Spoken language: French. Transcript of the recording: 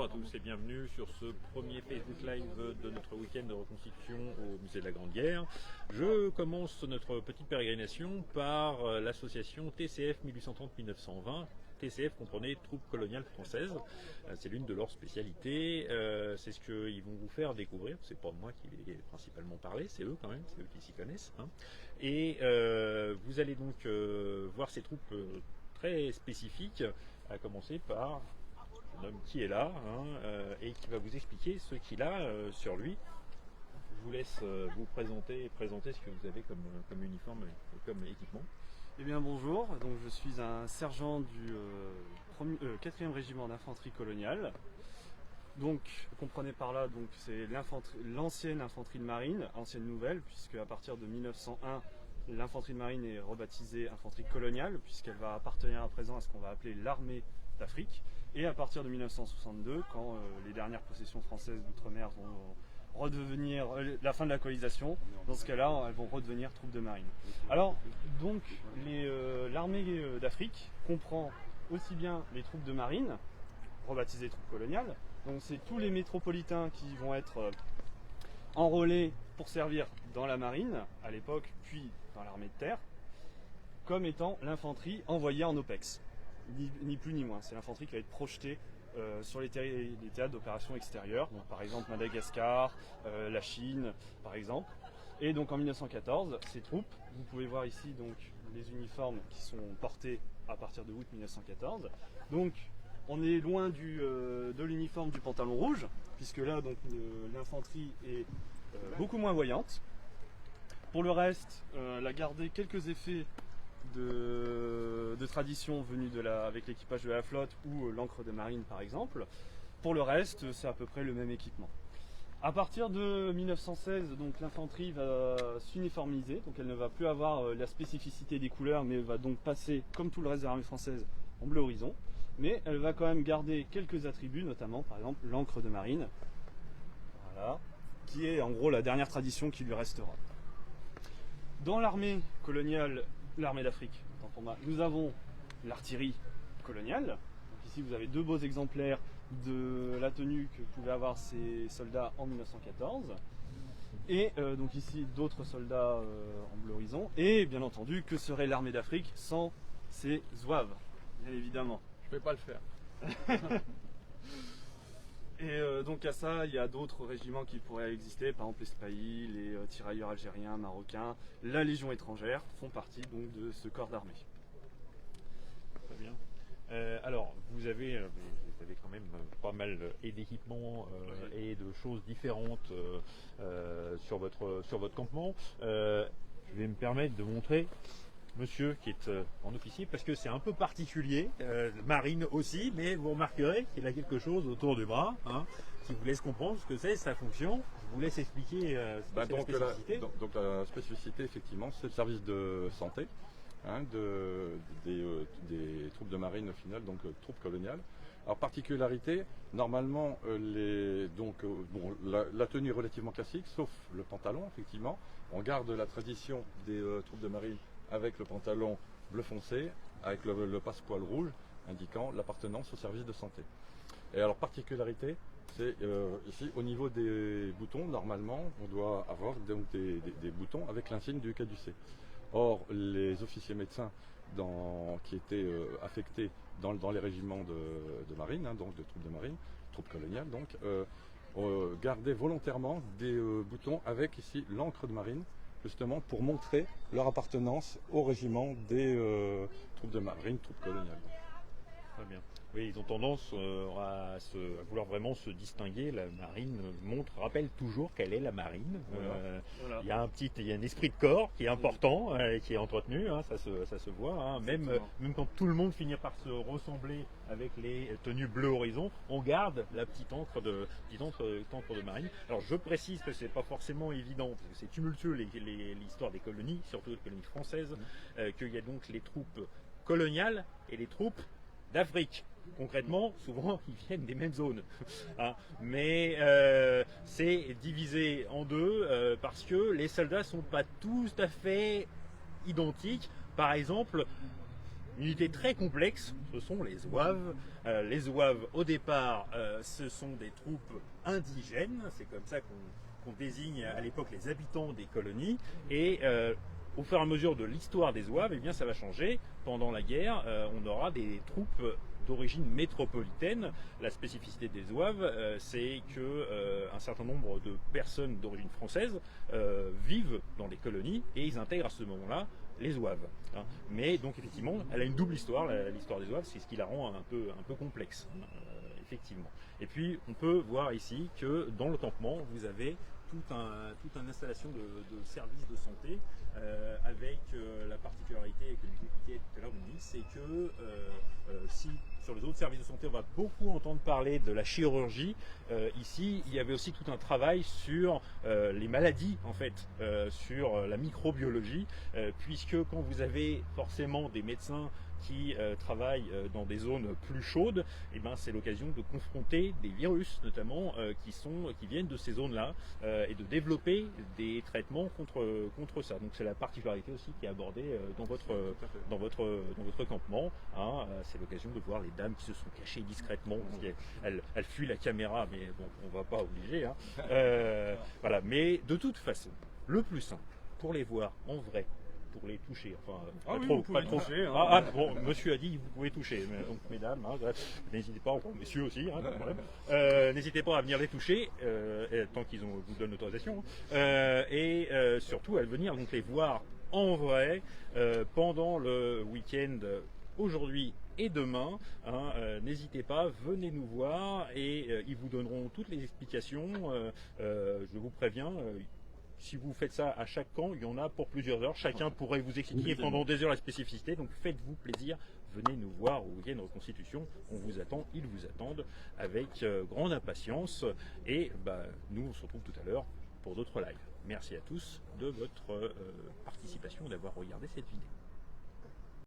à tous et bienvenue sur ce premier Facebook Live de notre week-end de reconstitution au Musée de la Grande Guerre. Je commence notre petite pérégrination par l'association TCF 1830-1920. TCF comprenait Troupes coloniales françaises, c'est l'une de leurs spécialités, c'est ce qu'ils vont vous faire découvrir, c'est pas moi qui vais principalement parler, c'est eux quand même, c'est eux qui s'y connaissent. Hein. Et vous allez donc voir ces troupes très spécifiques, à commencer par un homme qui est là et qui va vous expliquer ce qu'il a sur lui. Je vous laisse vous présenter et présenter ce que vous avez comme uniforme et comme équipement. Eh bien bonjour, donc je suis un sergent du 4e régiment d'infanterie coloniale. Donc comprenez par là, donc c'est l'ancienne infanterie de marine, ancienne nouvelle, puisque à partir de 1901, l'infanterie de marine est rebaptisée infanterie coloniale, puisqu'elle va appartenir à présent à ce qu'on va appeler l'armée d'Afrique. Et à partir de 1962, quand les dernières possessions françaises d'outre-mer vont redevenir la fin de la colonisation, dans ce cas-là, elles vont redevenir troupes de marine. Alors, donc, l'armée d'Afrique comprend aussi bien les troupes de marine, rebaptisées troupes coloniales, donc c'est tous les métropolitains qui vont être enrôlés pour servir dans la marine, à l'époque, puis dans l'armée de terre, comme étant l'infanterie envoyée en OPEX. Ni plus ni moins, c'est l'infanterie qui va être projetée sur les théâtres d'opérations extérieures, donc par exemple Madagascar, la Chine par exemple. Et donc en 1914, ces troupes, vous pouvez voir ici donc les uniformes qui sont portés à partir de août 1914. Donc on est loin de l'uniforme du pantalon rouge, puisque là donc l'infanterie est beaucoup moins voyante. Pour le reste, elle a gardé quelques effets de tradition venue avec l'équipage de la flotte ou l'encre de marine par exemple. Pour le reste, c'est à peu près le même équipement. À partir de 1916, donc l'infanterie va s'uniformiser, donc elle ne va plus avoir la spécificité des couleurs, mais va donc passer, comme tout le reste de l'armée française, en bleu horizon. Mais elle va quand même garder quelques attributs, notamment par exemple l'encre de marine, voilà, qui est en gros la dernière tradition qui lui restera. Dans l'armée coloniale, l'armée d'Afrique, nous avons l'artillerie coloniale. Donc ici vous avez deux beaux exemplaires de la tenue que pouvaient avoir ces soldats en 1914. Et donc ici d'autres soldats en bleu horizon. Et bien entendu, que serait l'armée d'Afrique sans ces zouaves, bien évidemment. Je ne vais pas le faire. Et donc à ça, il y a d'autres régiments qui pourraient exister, par exemple les Spahis, les tirailleurs algériens, marocains, la Légion étrangère font partie donc de ce corps d'armée. Très bien. Alors, vous avez quand même pas mal d'équipements et de choses différentes sur votre campement. Je vais me permettre de montrer monsieur qui est en officier, parce que c'est un peu particulier, marine aussi, mais vous remarquerez qu'il a quelque chose autour du bras, qui vous laisse comprendre ce que c'est sa fonction. Je vous laisse expliquer la spécificité. Donc la spécificité, effectivement, c'est le service de santé des troupes de marine au final, donc troupes coloniales. Alors particularité, normalement la tenue est relativement classique, sauf le pantalon, effectivement. On garde la tradition des troupes de marine avec le pantalon bleu foncé, avec le passepoil rouge, indiquant l'appartenance au service de santé. Et alors particularité, c'est ici au niveau des boutons, normalement, on doit avoir donc des boutons avec l'insigne du caducée. Or, les officiers médecins qui étaient affectés dans les régiments de marine, donc de troupes de marine, troupes coloniales, donc, gardaient volontairement des boutons avec ici l'encre de marine, justement pour montrer leur appartenance au régiment des troupes de marine, troupes coloniales. Très bien. Oui, ils ont tendance à vouloir vraiment se distinguer. La marine rappelle toujours qu'elle est la marine. Voilà. Il y a un esprit de corps qui est important et qui est entretenu, ça se voit. Même quand tout le monde finit par se ressembler avec les tenues bleu horizon, on garde la petite encre de marine. Alors je précise que c'est pas forcément évident, parce que c'est tumultueux l'histoire des colonies, surtout les colonies françaises, qu'il y a donc les troupes coloniales et les troupes d'Afrique. Concrètement, souvent, ils viennent des mêmes zones. Mais c'est divisé en deux parce que les soldats ne sont pas tous à fait identiques. Par exemple, Une unité très complexe, ce sont les zouaves. Les zouaves, au départ, ce sont des troupes indigènes, c'est comme ça qu'on désigne à l'époque les habitants des colonies, et au fur et à mesure de l'histoire des zouaves, eh bien, ça va changer. Pendant la guerre, on aura des troupes d'origine métropolitaine. La spécificité des zouaves, c'est que un certain nombre de personnes d'origine française vivent dans les colonies et ils intègrent à ce moment-là les zouaves. Hein. Mais donc effectivement, elle a une double histoire, l'histoire des zouaves, c'est ce qui la rend un peu complexe, effectivement. Et puis on peut voir ici que dans le campement, vous avez toute une installation de services de santé avec la particularité que j'expliquais tout à l'heure, c'est que si sur les autres services de santé on va beaucoup entendre parler de la chirurgie, ici il y avait aussi tout un travail sur les maladies en fait, sur la microbiologie, puisque quand vous avez forcément des médecins qui travaillent dans des zones plus chaudes, et ben c'est l'occasion de confronter des virus notamment qui viennent de ces zones-là et de développer des traitements contre ça. Donc c'est la particularité aussi qui est abordée dans votre campement. Hein. C'est l'occasion de voir les dames qui se sont cachées discrètement. Elles fuient la caméra, mais bon, on va pas obliger. Hein. Voilà. Mais de toute façon, le plus simple pour les voir en vrai, pour les toucher, enfin pas trop. Toucher, hein. Bon, monsieur a dit vous pouvez toucher, donc mesdames, hein, n'hésitez pas, enfin, messieurs aussi, hein, pas de problème. N'hésitez pas à venir les toucher tant qu'ils vous donnent l'autorisation, et surtout à venir donc les voir en vrai pendant le week-end aujourd'hui et demain. Hein, n'hésitez pas, venez nous voir et ils vous donneront toutes les explications. Je vous préviens. Si vous faites ça à chaque camp, il y en a pour plusieurs heures. Chacun pourrait vous expliquer pendant des heures la spécificité. Donc faites-vous plaisir, venez nous voir au week-end Reconstitution. On vous attend, ils vous attendent avec grande impatience. Et nous, on se retrouve tout à l'heure pour d'autres lives. Merci à tous de votre participation, d'avoir regardé cette vidéo.